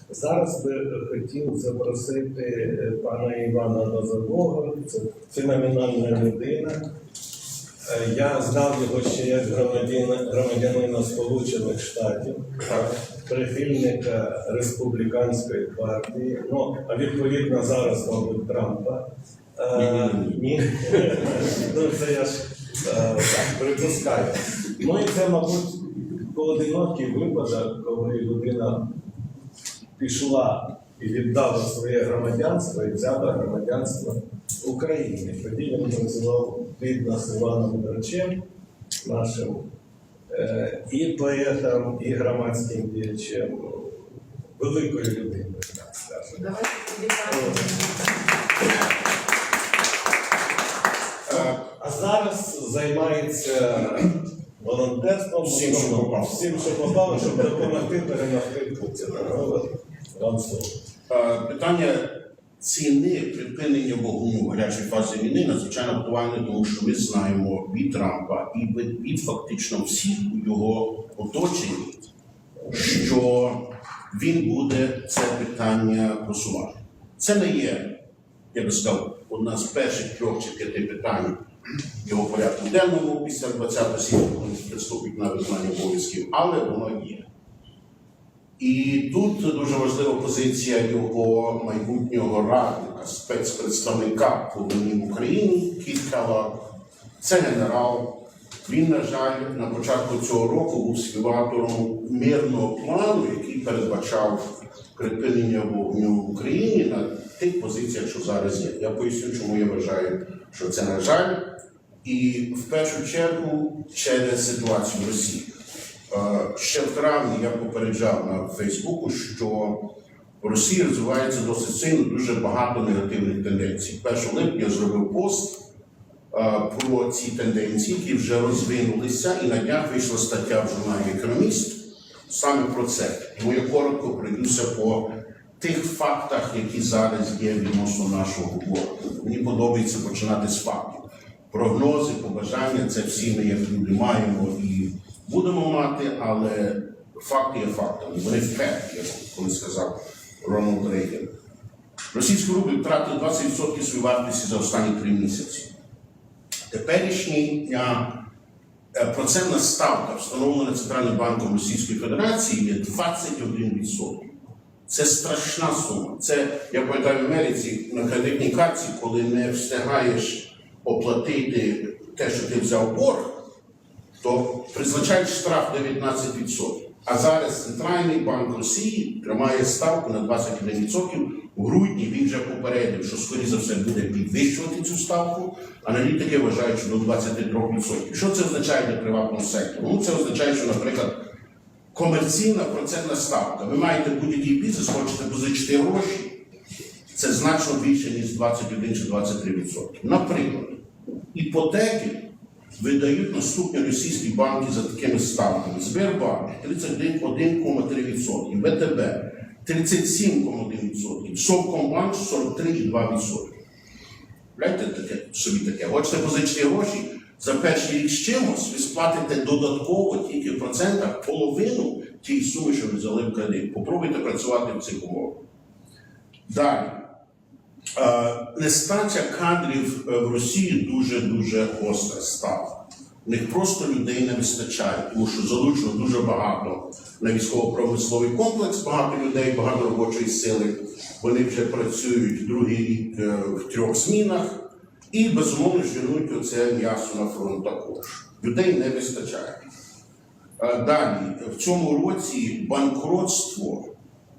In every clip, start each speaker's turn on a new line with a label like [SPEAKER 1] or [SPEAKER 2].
[SPEAKER 1] Зараз би хотів запросити пана Івана Лозового, це феноменальна людина. Я знав його ще як громадянина Сполучених Штатів, прихильника республіканської партії, ну, а відповідно зараз, мабуть, Трампа. Ні. Ну, це я ж так припускаю. Ну і це, мабуть, поодинокий випадок, коли людина пішла і віддала своє громадянство і взяла громадянство України. Тоді він працював плідно з Іваном Драчем, нашим і поетом, і громадським діячем, великою людиною, так скажемо.
[SPEAKER 2] Давайте підійдемо.
[SPEAKER 1] А зараз займається волонтерством, всім, що попало, щоб допомогти перемогти Путіна. Вам слово.
[SPEAKER 3] Питання ціни припинення вогню в гарячій фазі війни надзвичайно актуальне, тому що ми знаємо від Трампа і від фактично всіх у його оточенні, що він буде це питання просувати. Це не є, я би сказав, одна з перших 3 чи 5 питань його порядку денному після 20 січня, коли він приступить на виконання обов'язків, але воно є. І тут дуже важлива позиція його майбутнього радника, спецпредставника по війні в Україні, Кіт Келлогг. Це генерал. Він, на жаль, на початку цього року був співавтором мирного плану, який передбачав припинення вогню в Україні на тих позиціях, що зараз є. Я поясню, чому я вважаю, що це, на жаль, і в першу чергу через ситуацію в Росії. Ще в травні я попереджав на Фейсбуку, що в Росії розвивається досить сильно дуже багато негативних тенденцій. 1 липня я зробив пост про ці тенденції, які вже розвинулися, і на днях вийшла стаття в журналі «Економіст» саме про це. Тому я коротко пройдуся по тих фактах, які зараз є відносно нашого ворога. Мені подобається починати з фактів. Прогнози, побажання – це всі ми, як люди, маємо і будемо мати, але факти є фактами. Вони вперті, як коли сказав Рональд Рейган. Російський рубль втратив 20% своєї вартості за останні 3 місяці. Теперішня процентна ставка, встановлена Центральним банком Російської Федерації, є 21%. Це страшна сума. Це, я пам'ятаю, в Америці на кредитній картці, коли не встигаєш оплатити те, що ти взяв борг, то призначають штраф 19%. А зараз Центральний банк Росії тримає ставку на 21%. У грудні він вже попередив, що, скоріше за все, буде підвищувати цю ставку. Аналітики вважають, що до 23%. Що це означає для приватного сектору? Ну, це означає, що, наприклад, комерційна процентна ставка. Ви маєте будь-який бізнес, хочете позичити гроші. Це значно більше, ніж 21 чи 23%. Наприклад, іпотеки видають наступні російські банки за такими ставками. Сбербанк 31,3%, ВТБ 37,1%, Совкомбанк 43,2%. Гляньте собі таке. Хочете позичити гроші? За перший рік з чимось ви сплатите додатково тільки в процентах половину тієї суми, що ви взяли в кредит. Попробуйте працювати в цих умовах. Далі. Нестача кадрів в Росії дуже гостра стала. У них просто людей не вистачає, тому що залучено дуже багато на військово-промисловий комплекс, багато людей, багато робочої сили. Вони вже працюють другий рік в 3 змінах і, безумовно, женуть оце м'ясо на фронт також. Людей не вистачає. Далі, в цьому році банкротство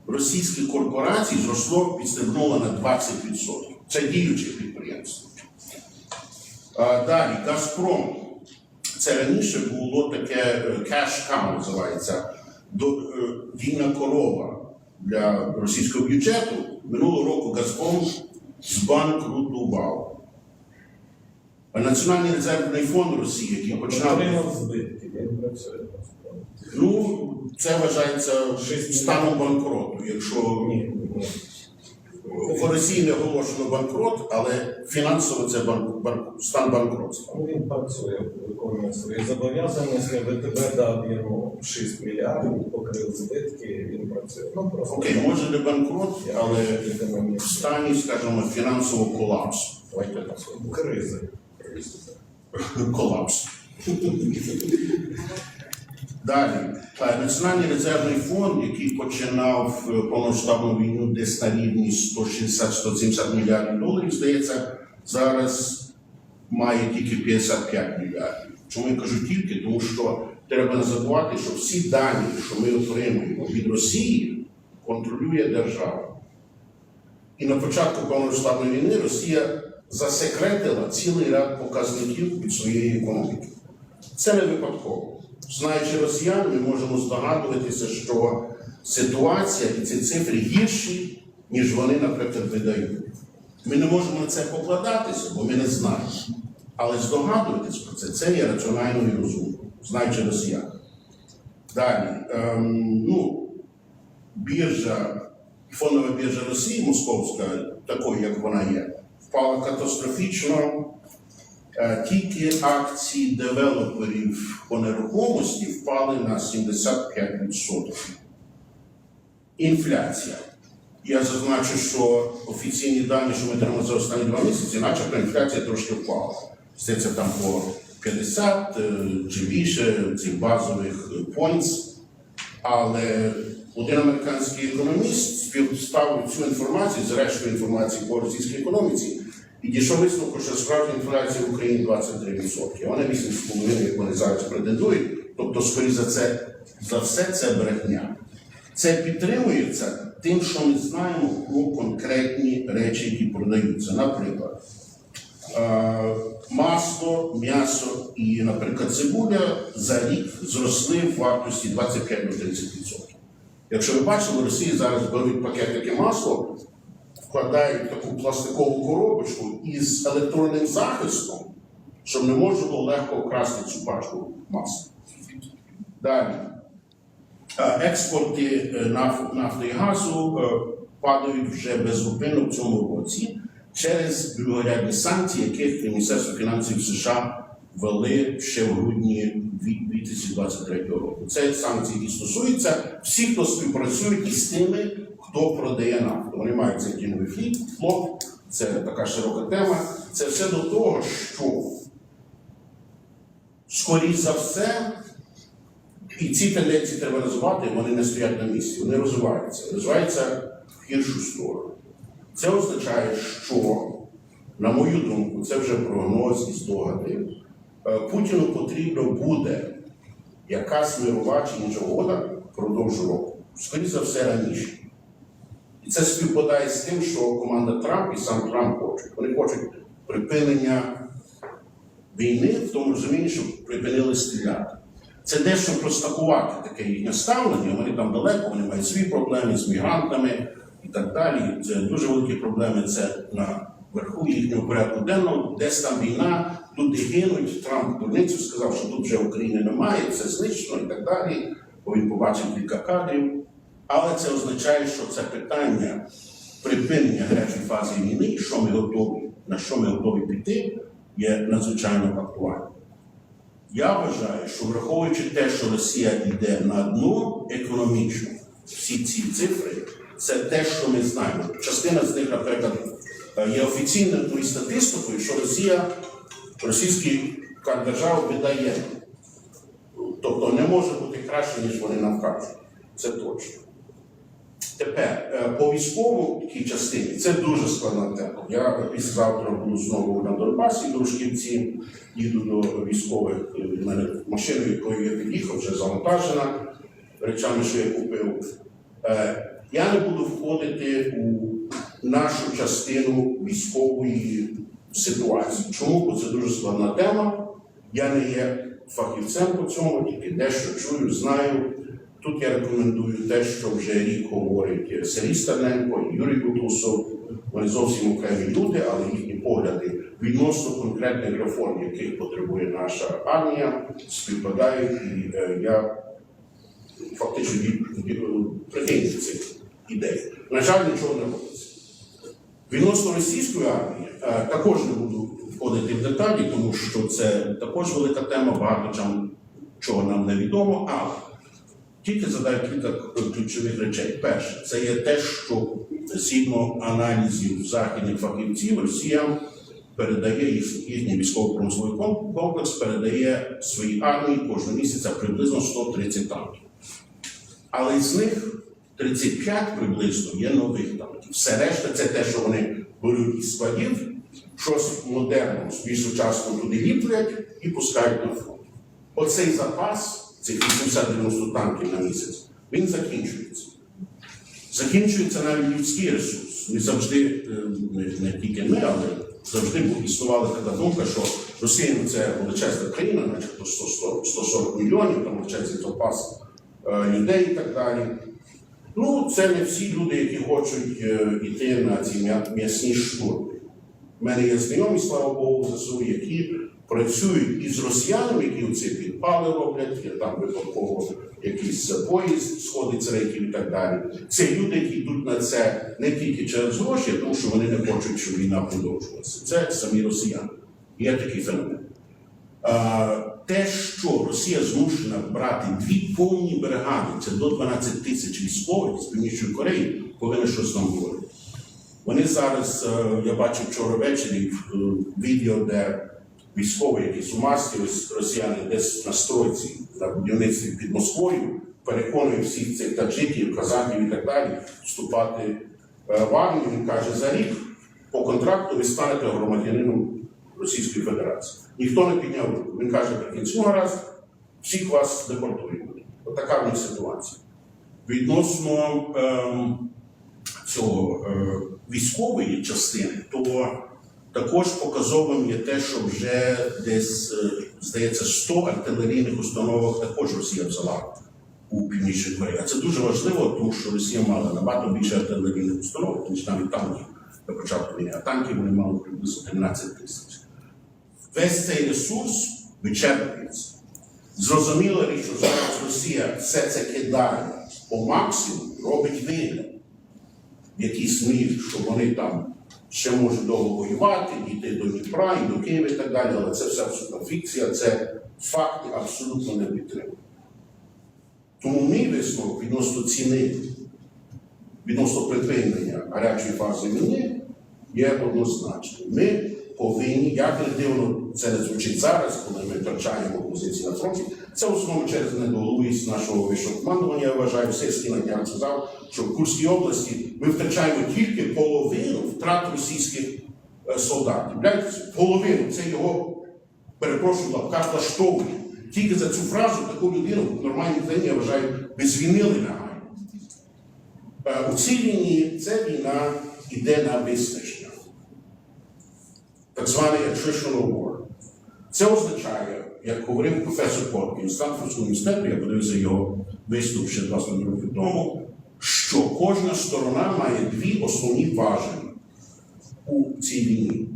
[SPEAKER 3] російських корпорацій зросло, підстрибнуло на 20%. Це діючих підприємств. Далі, Газпром. Це раніше було таке cash cow, називається, вільна корова для російського бюджету. Минулого року Газпром збанкрутував. А Національний резервний фонд Росії, який починав... Ну, це вважається станом банкроту, якщо... офіційно оголошено банкрот, але фінансово це стан банкротства.
[SPEAKER 1] Ну, він працює, виконує свої зобов'язання, ВТБ дав йому 6 мільярдів, покрив збитки, він працює. Ну, просто
[SPEAKER 3] Окей, може не банкрот, але в
[SPEAKER 1] економічно.
[SPEAKER 3] стані, скажімо, фінансового колапсу. Давайте так скажемо.
[SPEAKER 1] Кризи.
[SPEAKER 3] Колапс. Далі. Національний резервний фонд, який починав повномасштабну війну десь на рівні 160-170 мільярдів доларів, здається, зараз має тільки 55 мільярдів. Чому я кажу тільки? Тому що треба не забувати, що всі дані, що ми отримуємо від Росії, контролює держава. І на початку повномасштабної війни Росія засекретила цілий ряд показників від своєї економіки. Це не випадково. Знаючи росіян, ми можемо здогадуватися, що ситуація і ці цифри гірші, ніж вони, наприклад, видають. Ми не можемо на це покладатися, бо ми не знаємо. Але здогадуватись про це є раціонально і розумно, знаючи росіян. Далі. Біржа, фондова біржа Росії, московська, такою, як вона є, впала катастрофічно. Тільки акції девелоперів по нерухомості впали на 75%. Інфляція. Я зазначу, що офіційні дані, що ми отримали за останні 2 місяці, начебто інфляція трошки впала. Здається, там по 50 чи більше цих базових points. Але один американський економіст співставив цю інформацію з рештою інформації по російській економіці і дійшов висновку, що справжня інфляція в Україні 23%. Вони 8,5%, як вони зараз претендують. Тобто, скоріше за все, це брехня. Це підтримується тим, що ми знаємо про конкретні речі, які продаються. Наприклад, масло, м'ясо і, наприклад, цибуля за рік зросли в вартості 25-30%. Якщо ви бачили, в Росії зараз беруть пакетики масла, вкладають таку пластикову коробочку із електронним захистом, щоб не можна було легко вкрасти цю пачку масла. Далі. Експорти нафти і газу падають вже беззупинно в цьому році через другорядні санкції, яких Міністерство фінансів США ввели ще в грудні 2023 року. Це санкції, які стосуються всіх, хто співпрацюють із тими, хто продає нафту. Вони мають цей тіньовий флот, це така широка тема. Це все до того, що, скоріш за все, і ці тенденції треба розвивати, вони не стоять на місці, вони розвиваються в гіршу сторону. Це означає, що, на мою думку, це вже прогноз і здогади, Путіну потрібно буде якась мирова чи інша угода впродовж року. Скоріше за все, раніше. І це співпадає з тим, що команда Трамп і сам Трамп хочуть. Вони хочуть припинення війни в тому розумінні, щоб припинили стріляти. Це дещо простакувати таке їхнє ставлення, вони там далеко, вони мають свої проблеми з мігрантами і так далі. Це дуже великі проблеми, це на верху їхнього порядку денного, десь там війна, люди гинуть, Трамп дурницю сказав, що тут вже України немає, все знищено і так далі, бо він побачив кілька кадрів. Але це означає, що це питання припинення гарячої фази війни, і що ми готові, на що ми готові піти, є надзвичайно актуальним. Я вважаю, що враховуючи те, що Росія йде на дно економічно, всі ці цифри, це те, що ми знаємо. Частина з них, наприклад, є офіційною статистикою, що російська держава видає. Тобто не може бути краще, ніж вони нам кажуть. Це точно. Тепер, по військовій частині, це дуже складна тема. Я післязавтра буду знову на Донбасі, до Рушківці, їду до військових, в мене машиною, якою я під'їхав, вже завантажена, речами, що я купив. Я не буду входити у нашу частину військової ситуації. Чому? Бо це дуже складна тема. Я не є фахівцем по цьому, тільки дещо чую, знаю. Тут я рекомендую те, що вже рік говорить Сергій Стерненко і Юрій Бутусов. Вони зовсім окремі люди, але їхні погляди відносно конкретних реформ, яких потребує наша армія, співпадають, і я фактично прихильник цих ідей. На жаль, нічого не робиться. Відносно російської армії, також не буду входити в деталі, тому що це також велика тема, багато чого нам невідомо, але тільки задаю кілька ключових речей. Перше, це є те, що згідно аналізів західних фахівців, Росія передає їхній військово-промисловий комплекс, передає своїй армії кожного місяця приблизно 130 танків. Але з них 35 приблизно є нових танків. Все решта це те, що вони беруть із складів, щось модерне, більш сучасно туди ліплять і пускають на фронт. Оцей запас, цих 80-90 танків на місяць, він закінчується. Закінчується навіть людський ресурс. Ми завжди, не тільки ми, але завжди існувала така думка, що Росія – це величезна країна, начебто 140 мільйонів, там величезний запас людей і так далі. Ну, це не всі люди, які хочуть йти на ці м'ясні штурми. У мене є знайомі, слава Богу, ЗСУ, які працюють із росіянами, які оці підпали роблять, там випадково якийсь поїзд сходить з рейків і так далі. Це люди, які йдуть на це не тільки через гроші, а тому що вони не хочуть, щоб війна продовжувалася. Це самі росіяни. Є такий феномен. Те, що Росія змушена брати 2 повні бригади, це до 12 тисяч військових з Північної Кореї, повинні щось нам говорити. Вони зараз, я бачив вчора ввечері відео, де військові, якісь у масці, росіяни десь на стройці, на будівництві під Москвою, переконують всіх цих таджиків, казахів і так далі вступати в армію. Він каже, за рік по контракту ви станете громадянином Російської Федерації. Ніхто не підняв руку. Він каже, прикінці, раз, всіх вас депортуємо. Отака в них ситуація. Відносно цього військової частини, то також показовим є те, що вже десь, здається, 100 артилерійних установок також Росія взяла у Північній Кореї. А це дуже важливо, тому що Росія мала набагато більше артилерійних установок, ніж навіть танків на початку війни. А танків вони мали приблизно 13 тисяч. Весь цей ресурс вичерпується. Зрозуміло, що зараз Росія все це кидає по максимуму, робить вигляд, якийсь міф, що вони там ще можуть довго воювати, йти до Дніпра, і до Києва і так далі, але це все абсолютно фікція, це факти абсолютно не підтримують. Тому мій висновок відносно ціни, відносно припинення гарячої фази війни є однозначним. Ми повинні, як не дивно це не звучить зараз, коли ми втрачаємо позиції на фронті, це в основному через недолугість нашого вищого командування. Я вважаю, Сирський на днях сказав, що в Курській області ми втрачаємо тільки половину втрат російських солдатів. Половину, це його, перепрошую, лапка влаштовує. Тільки за цю фразу таку людину в нормальній країні, я вважаю, би звільнили негайно. У цій війні ця війна йде на виснаження. Так званий attritional war. Це означає, як говорив професор Поткін з Стенфордського університету, я подивився його виступ ще 20 років тому, що кожна сторона має 2 основні важелі у цій війні.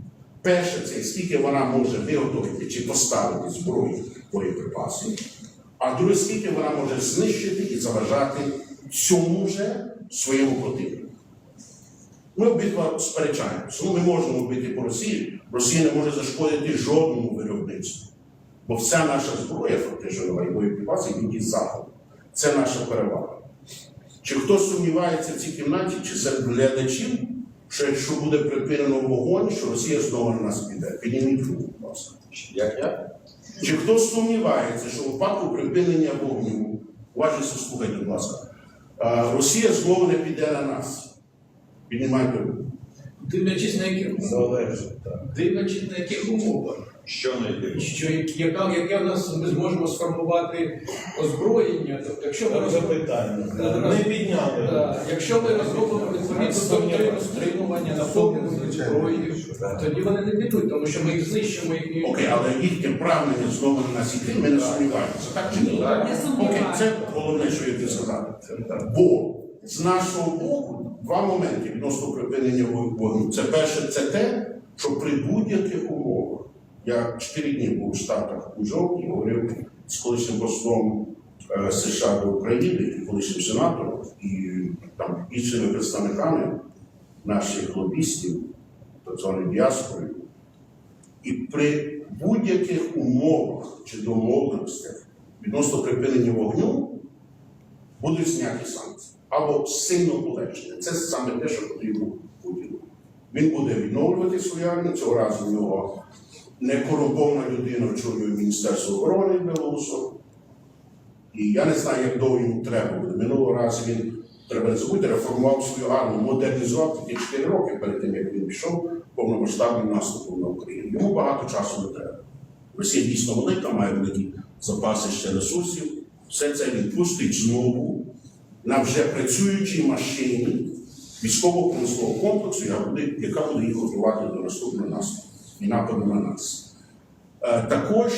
[SPEAKER 3] Перше, це скільки вона може виготовити чи поставити зброю, боєприпаси, а друге, скільки вона може знищити і заважати цьому же своєму противнику. Ми обидва сперечаємося. Ми можемо бити по Росії. Росія не може зашкодити жодному виробництву. Бо вся наша зброя, фактично, і боєприпаси, які з Заходу. Це наша перевага. Чи хтось сумнівається в цій кімнаті, чи серед глядачів, що якщо буде припинено вогонь, що Росія знову на нас піде? Підніміть руку, будь ласка. Як? Чи хтось сумнівається, що в випадку припинення вогню, уважно слухайте, будь ласка, Росія знову не піде на нас? Піднімайте руку.
[SPEAKER 2] Дивлячись на яких умовах.
[SPEAKER 1] Залежить, так.
[SPEAKER 2] Дивлячись на яких умовах. Яке в нас ми зможемо сформувати озброєння. Тобто, якщо ми
[SPEAKER 1] запитання. Ми підняли.
[SPEAKER 2] Якщо ми розробимо відповідну доктрину стримування наповненої зброєю, тоді вони не підуть, тому що ми їх знищимо.
[SPEAKER 3] Окей, але їхнє прагнення знову на нас іти, ми не сумніваємося. Так чи ні? Окей, це головне, що я хотів сказати. Бо з нашого боку 2 моменти відносно припинення вогню. Це перше, це те, що при будь-яких умовах, я 4 дні був в Штатах у жовтні, говорив з колишнім послом США до України, і колишнім сенатором, і там іншими представниками наших лобістів, так званої діаспори, і при будь-яких умовах чи домовленостях відносно припинення вогню будуть зняті санкції або сильно полегшення. Це саме те, що потрібно Путіну. Він буде відновлювати свою армію, цього разу в нього некорумпована людина очолює Міністерство оборони Білорусу. І я не знаю, як довго йому треба буде. Минулого разу він, треба не забути, реформував свою армію, модернізував тільки 4 роки перед тим, як він пішов повномасштабним наступом на Україну. Йому багато часу не треба. Росія дійсно велика, має великі запаси ще ресурсів. Все це він пустить знову на вже працюючій машині військово-промислового комплексу, яка буде їх готувати до наступного наступу і нападу на нас. Також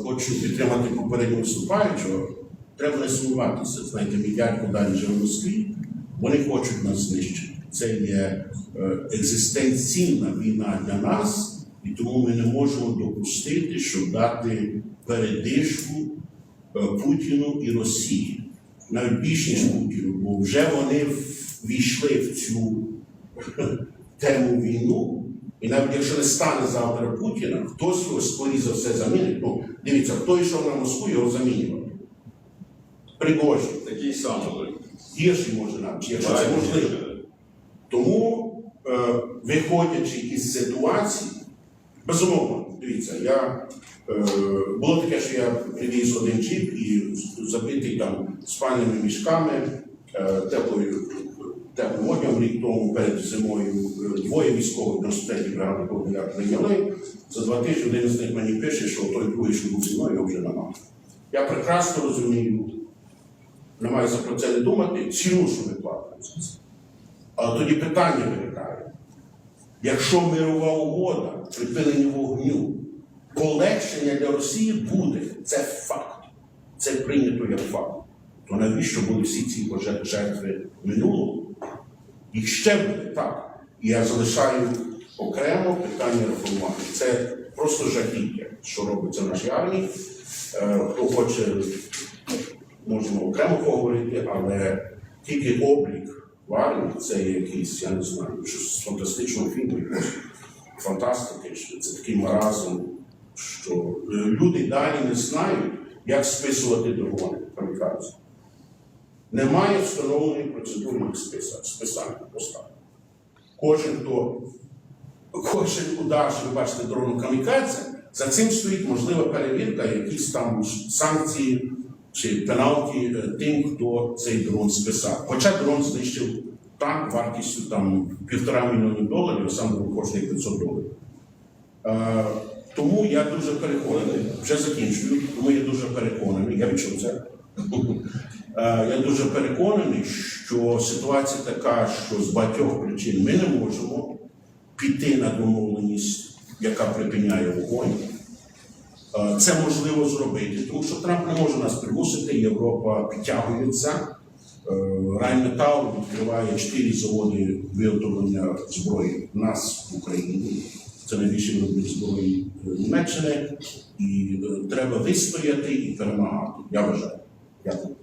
[SPEAKER 3] хочу підтримати попереднього виступаючого. Треба не сумніватися. Знаєте, мій дядько далі живе в Москві, вони хочуть нас знищити. Це є екзистенційна війна для нас, і тому ми не можемо допустити, щоб дати передишку Путіну і Росії. Навіть більш ніж Путіну, бо вже вони ввійшли в цю тему війну. І навіть якщо не стане завтра Путіна, хтось його скоріше за все замінить. Ну, дивіться, хто йшов на Москву, його замінював. Пригожин.
[SPEAKER 4] Такий самий.
[SPEAKER 3] Гірший може навіть, якщо це можливо. Тому, виходячи із ситуації, безумовно, дивіться, було таке, що я привіз один джип і забитий там спальними мішками, теплим одягом рік тому перед зимою. Двоє військових 93-ї бригади Коваля прийняли. За 2 тижні один з них мені пише, що той другий, що був зі мною, його вже немає. Я прекрасно розумію, не маю за про це не думати, ціну, що ми платимо за це. Але тоді питання виникає. Якщо мирова угода, припинення вогню, полегшення для Росії буде, це факт. Це прийнято як факт. То навіщо були всі ці жертви минулого? Їх ще буде, так. І я залишаю окремо питання реформування. Це просто жахіття, що робиться в нашій армії. Хто хоче, можемо окремо поговорити, але тільки облік в армії – це якийсь, я не знаю, щось з фантастичного фільму, фантастики, це такий маразм, що люди далі не знають, як списувати дрони камікадзе. Немає встановленої процедури їх списання поставки. Кожен удар, що ви бачите дрону камікадзе, за цим стоїть можлива перевірка, якісь там санкції чи пеналті тим, хто цей дрон списав. Хоча дрон знищив танк вартістю там $1,5 мільйона, а сам дрон коштує $500. Тому я дуже переконаний, вже закінчую, тому я дуже переконаний, я відчув це. Я дуже переконаний, що ситуація така, що з багатьох причин ми не можемо піти на домовленість, яка припиняє вогонь. Це можливо зробити, тому що Трамп не може нас примусити, Європа підтягується. Райнметал відкриває 4 заводи виготовлення зброї в нас в Україні. Це найбільший виробник зброї Німеччини. І треба вистояти і перемагати. Я вважаю. Дякую.